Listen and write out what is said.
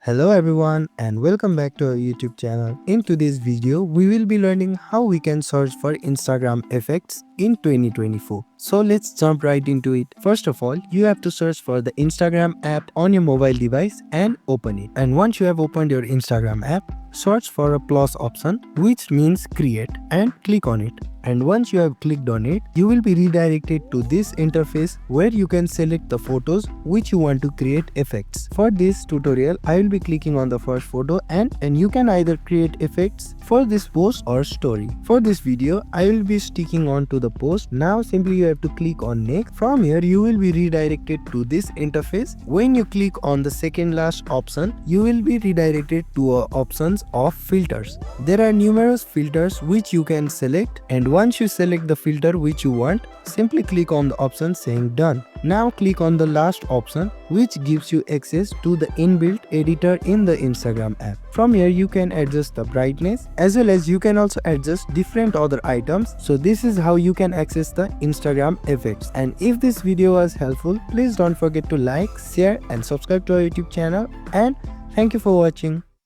Hello everyone and welcome back to our YouTube channel. In today's video, we will be learning how we can search for Instagram effects in 2024. So let's jump right into it. First of all, you have to search for the Instagram app on your mobile device and open it. And once you have opened your Instagram app, search for a plus option, which means create, and click on it. And once you have clicked on it, you will be redirected to this interface where you can select the photos which you want to create effects. For this tutorial, I will be clicking on the first photo and you can either create effects for this post or story. For this video, I will be sticking on to the post. Now simply you have to click on next. From here, you will be redirected to this interface. When you click on the second last option, you will be redirected to options of filters. There are numerous filters which you can select, and once you select the filter which you want, simply click on the option saying done. Now click on the last option which gives you access to the inbuilt editor in the Instagram app. From here you can adjust the brightness as well as you can also adjust different other items. So this is how you can access the Instagram effects. And if this video was helpful, please don't forget to like, share and subscribe to our YouTube channel, and thank you for watching.